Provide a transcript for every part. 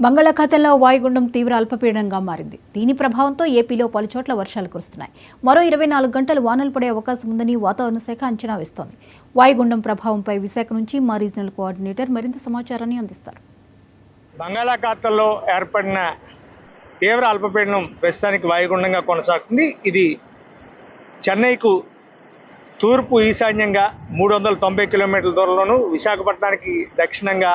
బంగాళాఖాతంలో వాయుగుండం తీవ్ర అల్పపీడనంగా మారింది. దీని ప్రభావంతో ఏపీలో పలుచోట్ల వర్షాలు కురుస్తున్నాయి. మరో 24 గంటలు వానలు పడే అవకాశం ఉందని వాతావరణ శాఖ అంచనా వేస్తోంది. వాయుగుండం ప్రభావంపై విశాఖ నుంచి మా రీజనల్ కోఆర్డినేటర్ మరింత సమాచారాన్ని అందిస్తారు. బంగాళాఖాతంలో ఏర్పడిన తీవ్ర అల్పపీడనం ప్రస్తుతానికి వాయుగుండంగా కొనసాగుతుంది. ఇది చెన్నైకు తూర్పు ఈశాన్యంగా 390 కిలోమీటర్ల దూరంలోను, విశాఖపట్నానికి దక్షిణంగా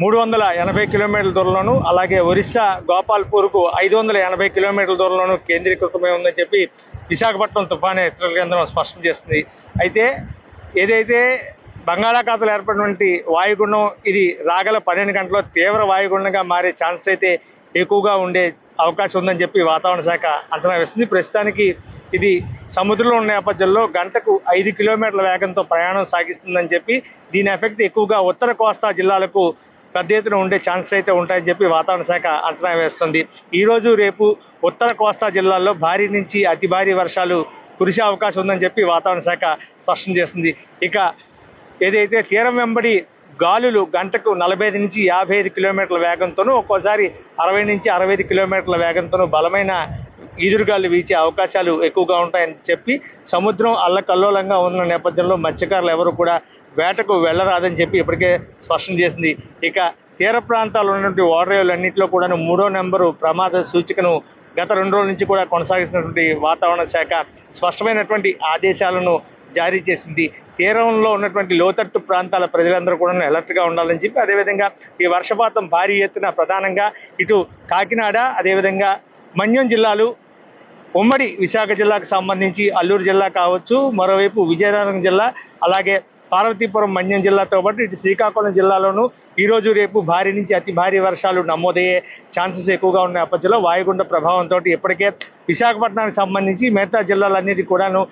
380 కిలోమీటర్ల దూరంలోను, అలాగే ఒరిస్సా గోపాల్పూర్కు 580 కిలోమీటర్ల దూరంలోను కేంద్రీకృతమై ఉందని చెప్పి విశాఖపట్నం తుఫాను హెచ్చరికల కేంద్రం స్పష్టం చేస్తుంది. అయితే ఏదైతే బంగాళాఖాతంలో ఏర్పడినటువంటి వాయుగుండం ఇది రాగల 12 గంటల్లో తీవ్ర వాయుగుండంగా మారే ఛాన్స్ అయితే ఎక్కువగా ఉండే అవకాశం ఉందని చెప్పి వాతావరణ శాఖ అంచనా వేస్తుంది. ప్రస్తుతానికి ఇది సముద్రంలో ఉన్న నేపథ్యంలో గంటకు 5 కిలోమీటర్ల వేగంతో ప్రయాణం సాగిస్తుందని చెప్పి దీని ఎఫెక్ట్ ఎక్కువగా ఉత్తర కోస్తా జిల్లాలకు పెద్ద ఎత్తున ఉండే ఛాన్స్ అయితే ఉంటాయని చెప్పి వాతావరణ శాఖ అంచనా వేస్తుంది. ఈరోజు రేపు ఉత్తర కోస్తా జిల్లాల్లో భారీ నుంచి అతి భారీ వర్షాలు కురిసే అవకాశం ఉందని చెప్పి వాతావరణ శాఖ స్పష్టం చేస్తుంది. ఇక ఏదైతే తీరం వెంబడి గాలులు గంటకు 45 నుంచి 55 కిలోమీటర్ల వేగంతోనూ, ఒక్కోసారి 60 నుంచి 65 కిలోమీటర్ల వేగంతోనూ బలమైన ఈదురుగాలు వీచే అవకాశాలు ఎక్కువగా ఉంటాయని చెప్పి సముద్రం అల్లకల్లోలంగా ఉన్న నేపథ్యంలో మత్స్యకారులు ఎవరు కూడా వేటకు వెళ్లరాదని చెప్పి ఇప్పటికే స్పష్టం చేసింది. ఇక తీర ప్రాంతాల్లో ఉన్నటువంటి ఓడరేవులన్నింటిలో కూడా 3వ నెంబరు ప్రమాద సూచికను గత 2 రోజుల నుంచి కూడా కొనసాగిస్తున్నటువంటి వాతావరణ శాఖ స్పష్టమైనటువంటి ఆదేశాలను జారీ చేసింది. తీరంలో ఉన్నటువంటి లోతట్టు ప్రాంతాల ప్రజలందరూ కూడా అలర్ట్గా ఉండాలని చెప్పి, అదేవిధంగా ఈ వర్షపాతం భారీ ఎత్తున ప్రధానంగా ఇటు కాకినాడ, అదేవిధంగా మన్యం జిల్లాలు, ఉమ్మడి విశాఖ జిల్లాకు సంబంధించి అల్లూరు జిల్లా కావచ్చు, మరోవైపు విజయనగరం జిల్లా, అలాగే పార్వతీపురం మన్యం జిల్లాతో పాటు ఇటు శ్రీకాకుళం జిల్లాలోనూ ఈరోజు రేపు భారీ నుంచి అతి భారీ వర్షాలు నమోదయ్యే ఛాన్సెస్ ఎక్కువగా ఉన్న నేపథ్యంలో వాయుగుండ ప్రభావంతో ఇప్పటికే విశాఖపట్నానికి సంబంధించి మిగతా జిల్లాలన్నిటి కూడాను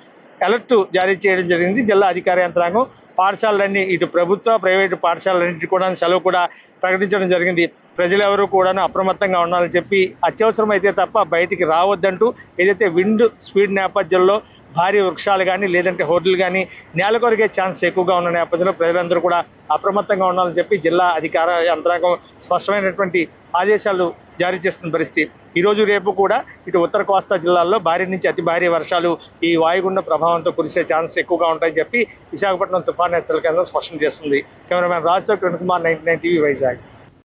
అలర్ట్ జారీ చేయడం జరిగింది. జిల్లా అధికార యంత్రాంగం పాఠశాలలన్నీ ఇటు ప్రభుత్వ ప్రైవేటు పాఠశాలన్నింటినీ కూడా సెలవు కూడా ప్రకటించడం జరిగింది. ప్రజలెవరూ కూడా అప్రమత్తంగా ఉండాలని చెప్పి, అత్యవసరమైతే తప్ప బయటికి రావద్దంటూ ఏదైతే విండ్ స్పీడ్ నేపథ్యంలో భారీ వృక్షాలు కానీ లేదంటే హోర్డులు కానీ నేల కొరిగే ఛాన్స్ ఎక్కువగా ఉన్న నేపథ్యంలో ప్రజలందరూ కూడా అప్రమత్తంగా ఉండాలని చెప్పి జిల్లా అధికార యంత్రాంగం స్పష్టమైనటువంటి ఆదేశాలు జారీ చేస్తున్న పరిస్థితి. ఈరోజు రేపు కూడా ఇటు ఉత్తర కోస్తా జిల్లాల్లో భారీ నుంచి అతి భారీ వర్షాలు ఈ వాయుగుండ ప్రభావంతో కురిసే ఛాన్స్ ఎక్కువగా ఉంటాయని చెప్పి విశాఖపట్నం తుఫాను హెచ్చరికల కేంద్రం స్పష్టం చేస్తుంది. Cameraman Rajasekhar Kumar, 99 TV, Vizag.